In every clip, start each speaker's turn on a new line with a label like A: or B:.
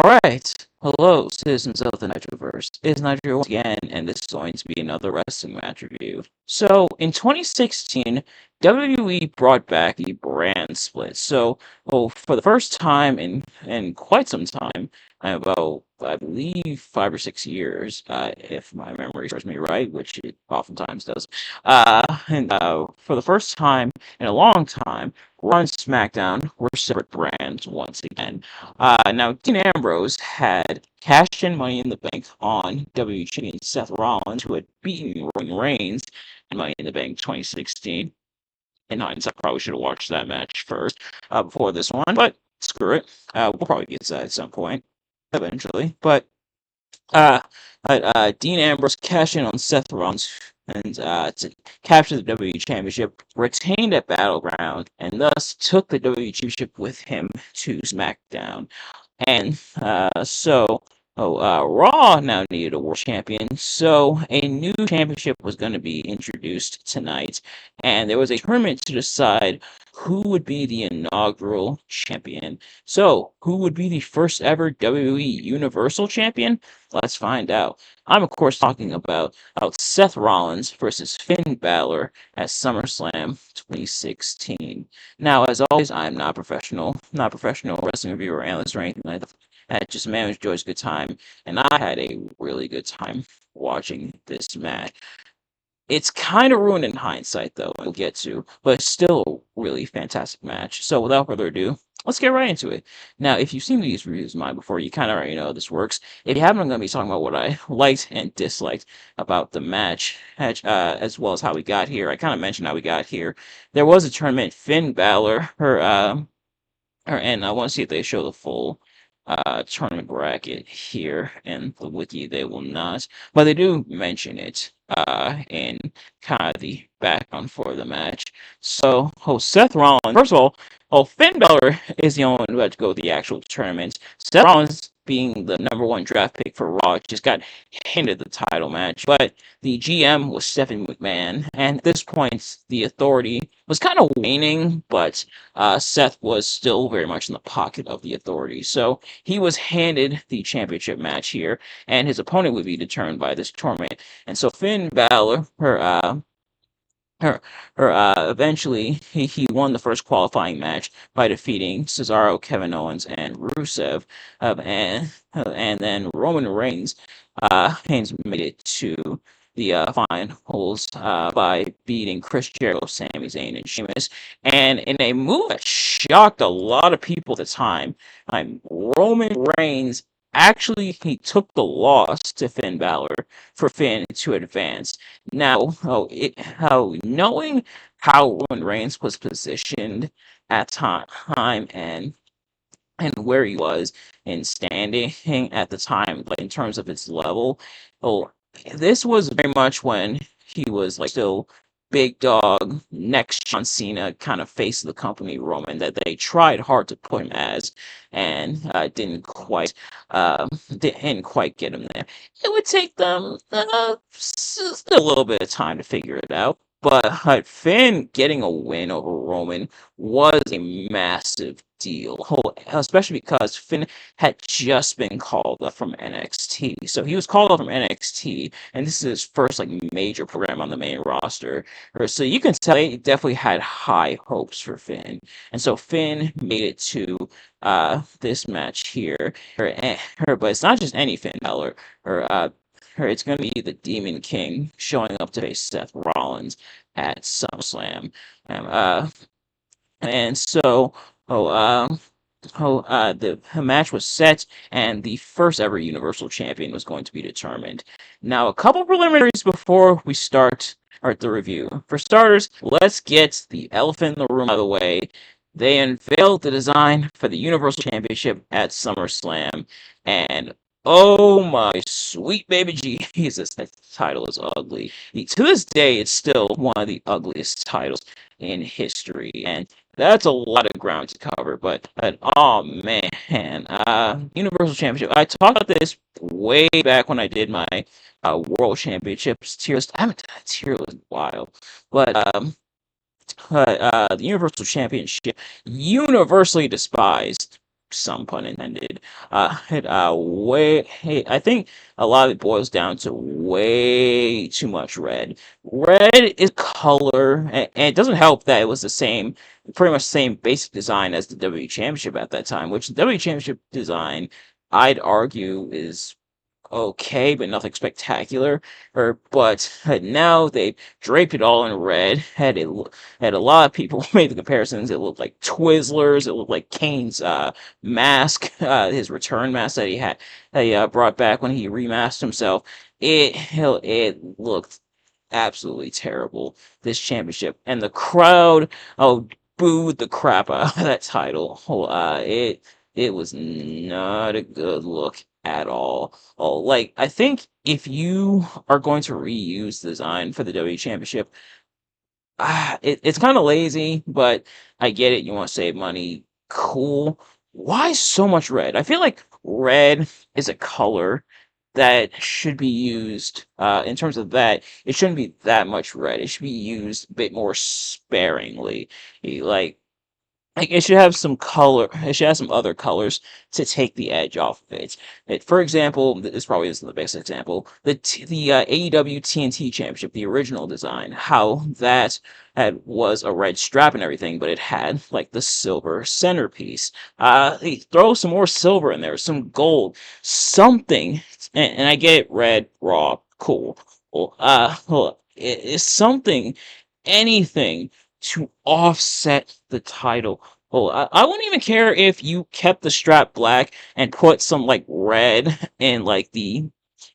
A: Alright, hello, citizens of the Nigelverse. It's Nigel once again, and this is going to be another wrestling match review. So, in 2016, WWE brought back the brand split. So, for the first time in quite some time, about, I believe, 5 or 6 years, if my memory serves me right, which it oftentimes does. For the first time in a long time, Raw and SmackDown were separate brands once again. Now, Dean Ambrose had cashed in Money in the Bank on WWE Champion Seth Rollins, who had beaten Roman Reigns in Money in the Bank 2016. In hindsight, I probably should have watched that match first before this one, but screw it. We'll probably get to that at some point eventually. Uh, Dean Ambrose cashed in on Seth Rollins and to capture the WWE Championship, retained at Battleground, and thus took the WWE Championship with him to SmackDown. And Raw now needed a world champion, so a new championship was going to be introduced tonight, and there was a tournament to decide who would be the inaugural champion. So, who would be the first ever WWE Universal Champion? Let's find out. I'm, of course, talking about Seth Rollins versus Finn Balor at SummerSlam 2016. Now, as always, I'm not a professional wrestling reviewer or analyst or anything like that. I just managed enjoys a good time, and I had a really good time watching this match. It's kind of ruined in hindsight, though, we'll get to, but it's still a really fantastic match. So, without further ado, let's get right into it. Now, if you've seen these reviews of mine before, you kind of already know how this works. If you haven't, I'm going to be talking about what I liked and disliked about the match, as well as how we got here. I kind of mentioned how we got here. There was a tournament. Finn Balor, and I want to see if they show the full tournament bracket here in the wiki. They will not, but they do mention it in kind of the background for the match. So, Seth Rollins, first of all, Finn Balor is the only one who had to go to the actual tournament. Seth Rollins, being the #1 draft pick for Raw, just got handed the title match, but the GM was Stephanie McMahon, and at this point, the authority was kind of waning, but Seth was still very much in the pocket of the authority. So he was handed the championship match here, and his opponent would be determined by this tournament. And so Finn Balor, eventually he won the first qualifying match by defeating Cesaro, Kevin Owens, and Rusev, and then Roman Reigns. Reigns made it to the finals by beating Chris Jericho, Sami Zayn, and Sheamus. And in a move that shocked a lot of people at the time, Roman Reigns actually he took the loss to Finn Balor for Finn to advance. Now, knowing how Roman Reigns was positioned at time and where he was in standing at the time, like in terms of his level. Oh, this was very much when he was like still big dog, next John Cena kind of face of the company Roman that they tried hard to put him as, and didn't quite get him there. It would take them still a little bit of time to figure it out. But Finn getting a win over Roman was a massive deal, especially because Finn had just been called up from NXT. So he was called up from NXT, and this is his first like major program on the main roster. So you can tell they definitely had high hopes for Finn, and so Finn made it to this match here. But it's not just any Finn Balor. It's going to be the Demon King showing up to face Seth Rollins at SummerSlam. Um, uh, and so, oh, the match was set, and the first ever Universal Champion was going to be determined. Now, a couple preliminaries before we start the review. For starters, let's get the elephant in the room out of the way. They unveiled the design for the Universal Championship at SummerSlam, and oh my sweet baby Jesus, that title is ugly. To this day, it's still one of the ugliest titles in history, and that's a lot of ground to cover. But oh man, Universal Championship. I talked about this way back when I did my World Championships tier list. I haven't done a tier list in a while, but the Universal Championship, universally despised, some pun intended. Way. Hey, I think a lot of it boils down to way too much red. Red is color, and it doesn't help that it was the same, pretty much same basic design as the WWE Championship at that time, which the WWE Championship design, I'd argue, is okay, but nothing spectacular. But now they draped it all in red. Had a lot of people made the comparisons. It looked like Twizzlers. It looked like Kane's mask, his return mask that he brought back when he remasked himself. It looked absolutely terrible. This championship, and the crowd, oh, booed the crap out of that title. It was not a good look at all. Oh, like, I think if you are going to reuse the design for the WWE Championship, it's kind of lazy, but I get it. You want to save money. Cool. Why so much red? I feel like red is a color that should be used, in terms of that, it shouldn't be that much red. It should be used a bit more sparingly. Like it should have some color. It should have some other colors to take the edge off of it. For example, this probably isn't the best example. The AEW TNT Championship, the original design, how that was a red strap and everything, but it had like the silver centerpiece. They throw some more silver in there, some gold, something, and I get it, red, raw, cool. Well, it's something, anything to offset the title. Oh, I wouldn't even care if you kept the strap black and put some like red in like the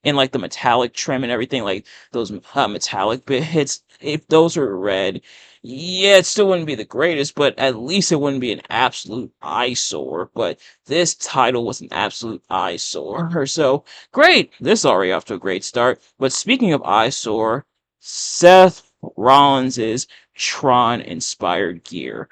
A: metallic trim and everything, like those metallic bits. If those were red, yeah, it still wouldn't be the greatest, but at least it wouldn't be an absolute eyesore. But this title was an absolute eyesore. So great, this is already off to a great start. But speaking of eyesore, Seth Rollins's Tron inspired gear.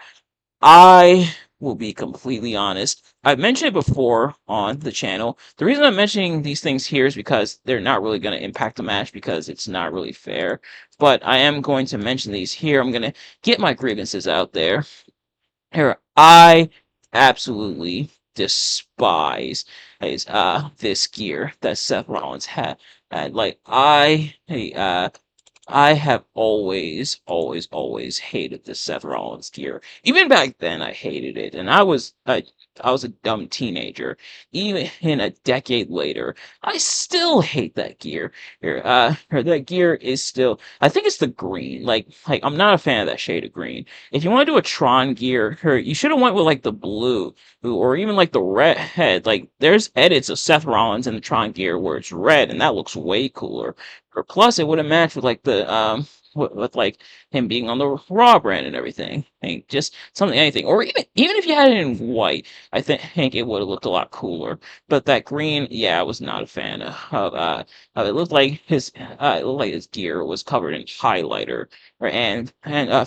A: I will be completely honest. I've mentioned it before on the channel. The reason I'm mentioning these things here is because they're not really going to impact the match because it's not really fair. But I am going to mention these here. I'm going to get my grievances out there. Here, I absolutely despise this gear that Seth Rollins had. Like I have always hated the Seth Rollins gear. Even back then, I hated it, and I was a dumb teenager. Even a decade later, I still hate that gear. That gear is still. I think it's the green. Like I'm not a fan of that shade of green. If you want to do a Tron gear, you should have went with like the blue, or even like the red. Like there's edits of Seth Rollins in the Tron gear where it's red, and that looks way cooler. Or plus, it would have matched with like the with like him being on the Raw brand and everything. I mean, just something, anything, or even if you had it in white, I think it would have looked a lot cooler. But that green, yeah, I was not a fan of. It looked like his gear was covered in highlighter. And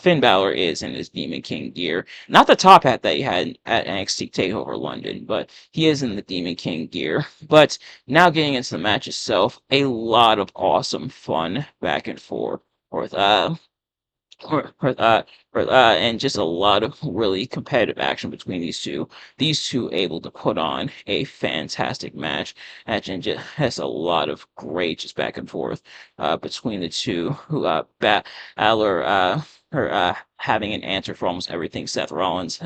A: Finn Balor is in his Demon King gear, not the top hat that he had at NXT Takeover London, but he is in the Demon King gear. But now getting into the match itself, a lot of awesome fun back and forth. With or, uh, and just a lot of really competitive action between these two. These two able to put on a fantastic match, and just has a lot of great just back and forth between the two. Who Balor having an answer for almost everything Seth Rollins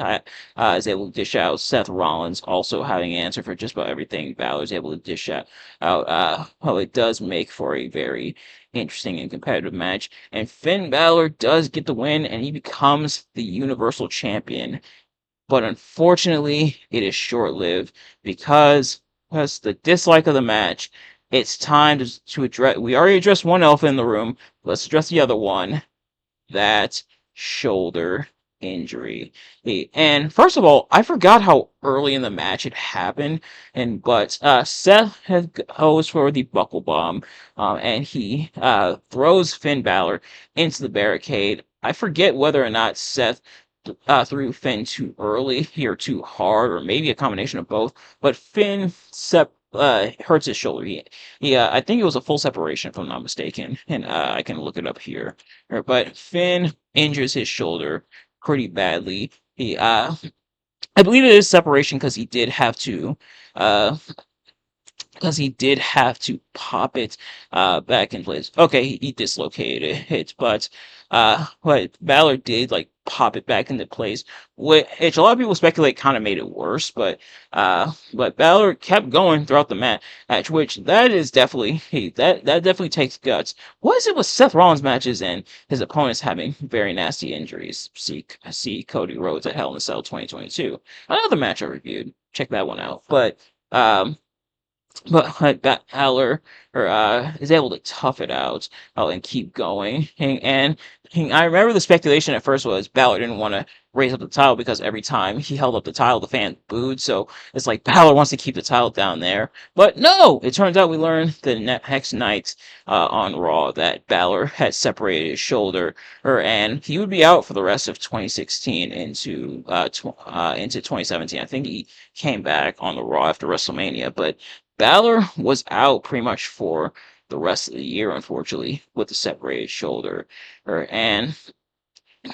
A: is able to dish out. Seth Rollins also having an answer for just about everything Balor is able to dish out. Well, it does make for a very interesting and competitive match. And Finn Balor does get the win, and he becomes the Universal Champion. But unfortunately, it is short-lived because the dislike of the match. It's time to address. We already addressed one elephant in the room. Let's address the other one. That shoulder injury. And first of all, I forgot how early in the match it happened. But Seth goes for the buckle bomb, and he throws Finn Balor into the barricade. I forget whether or not Seth threw Finn too early or too hard, or maybe a combination of both. But Finn hurts his shoulder. I think it was a full separation, if I'm not mistaken, and I can look it up here. But Finn injures his shoulder pretty badly. I believe it is separation because he did have to. Uh, because he did have to pop it back in place. Okay, he dislocated it, but Balor did like pop it back into place, which a lot of people speculate kind of made it worse. But Balor kept going throughout the match, which that is definitely that definitely takes guts. What is it with Seth Rollins matches and his opponents having very nasty injuries? See Cody Rhodes at Hell in a Cell 2022, another match I reviewed. Check that one out. Um, but that Haller is able to tough it out and keep going. I remember the speculation at first was Balor didn't want to raise up the title because every time he held up the title, the fans booed. So it's like Balor wants to keep the title down there. But no, it turns out we learned the next night on Raw that Balor had separated his shoulder, and he would be out for the rest of 2016 into 2017. I think he came back on the Raw after WrestleMania, but Balor was out pretty much for the rest of the year, unfortunately, with the separated shoulder. Er, And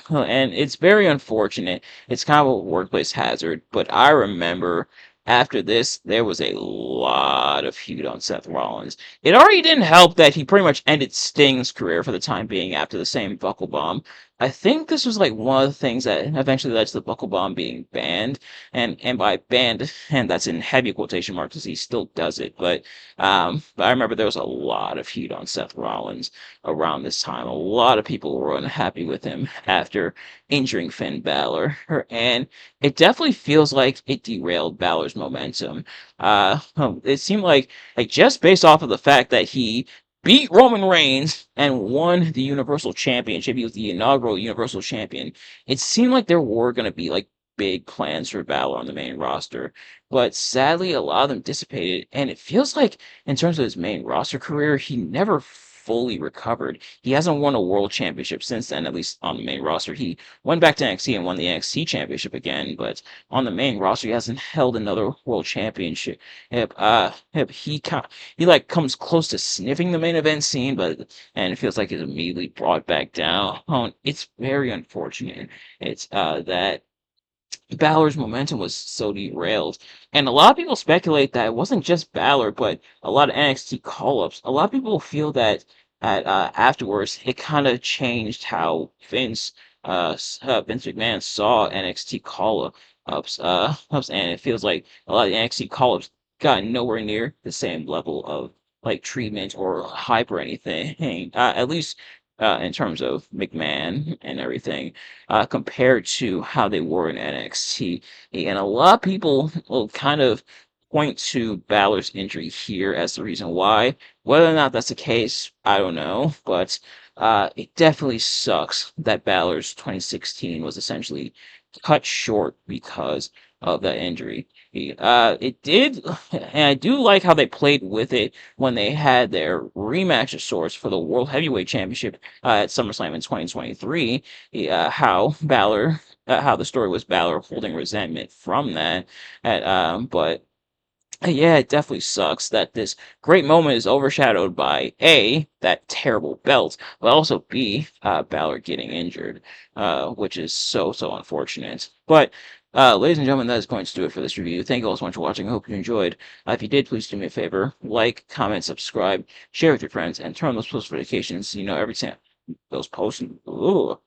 A: and it's very unfortunate. It's kind of a workplace hazard, but I remember after this, there was a lot of heat on Seth Rollins. It already didn't help that he pretty much ended Sting's career for the time being after the same buckle bomb. I think this was like one of the things that eventually led to the buckle bomb being banned, and by banned, and that's in heavy quotation marks, because he still does it. But I remember there was a lot of heat on Seth Rollins around this time. A lot of people were unhappy with him after injuring Finn Balor, and it definitely feels like it derailed Balor's momentum. It seemed like just based off of the fact that he beat Roman Reigns and won the Universal Championship, he was the inaugural Universal Champion. It seemed like there were going to be like big plans for Balor on the main roster, but sadly, a lot of them dissipated, and it feels like in terms of his main roster career, he never fully recovered. He hasn't won a world championship since then, at least on the main roster. He went back to NXT and won the NXT championship again, but on the main roster, he hasn't held another world championship. He like comes close to sniffing the main event scene, and it feels like it's immediately brought back down. It's very unfortunate. It's that Balor's momentum was so derailed. And a lot of people speculate that it wasn't just Balor, but a lot of NXT call-ups. A lot of people feel that afterwards it kind of changed how Vince McMahon saw NXT call-ups, and it feels like a lot of the NXT call-ups got nowhere near the same level of like treatment or hype or anything. At least in terms of McMahon and everything compared to how they were in NXT. And a lot of people will kind of point to Balor's injury here as the reason why. Whether or not that's the case, I don't know. But it definitely sucks that Balor's 2016 was essentially cut short because of that injury. It did, and I do like how they played with it when they had their rematch of sorts for the World Heavyweight Championship at SummerSlam in 2023. How the story was Balor holding resentment from that. But yeah, it definitely sucks that this great moment is overshadowed by A, that terrible belt, but also B, Balor getting injured, which is so unfortunate. But, ladies and gentlemen, that is going to do it for this review. Thank you all so much for watching. I hope you enjoyed. If you did, please do me a favor. Like, comment, subscribe, share with your friends, and turn on those post notifications so you know every time those posts. Ooh.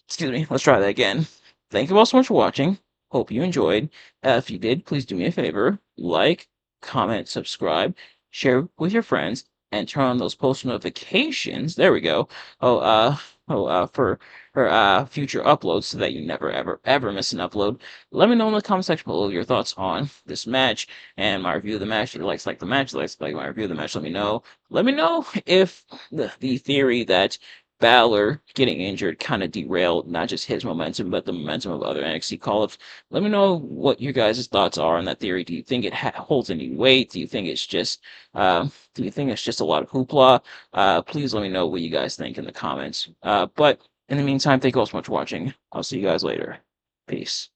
A: Excuse me, let's try that again. Thank you all so much for watching. Hope you enjoyed. If you did, please do me a favor. Like, comment, subscribe, share with your friends, and turn on those post notifications. There we go. Oh, for future uploads so that you never ever miss an upload. Let me know in the comment section below your thoughts on this match and my review of the match. If you like the match, like my review of the match, let me know. Let me know if the theory that Balor getting injured kind of derailed not just his momentum, but the momentum of other NXT call-ups. Let me know what your guys' thoughts are on that theory. Do you think it holds any weight? Do you think it's just a lot of hoopla? Please let me know what you guys think in the comments. But in the meantime, thank you all so much for watching. I'll see you guys later. Peace.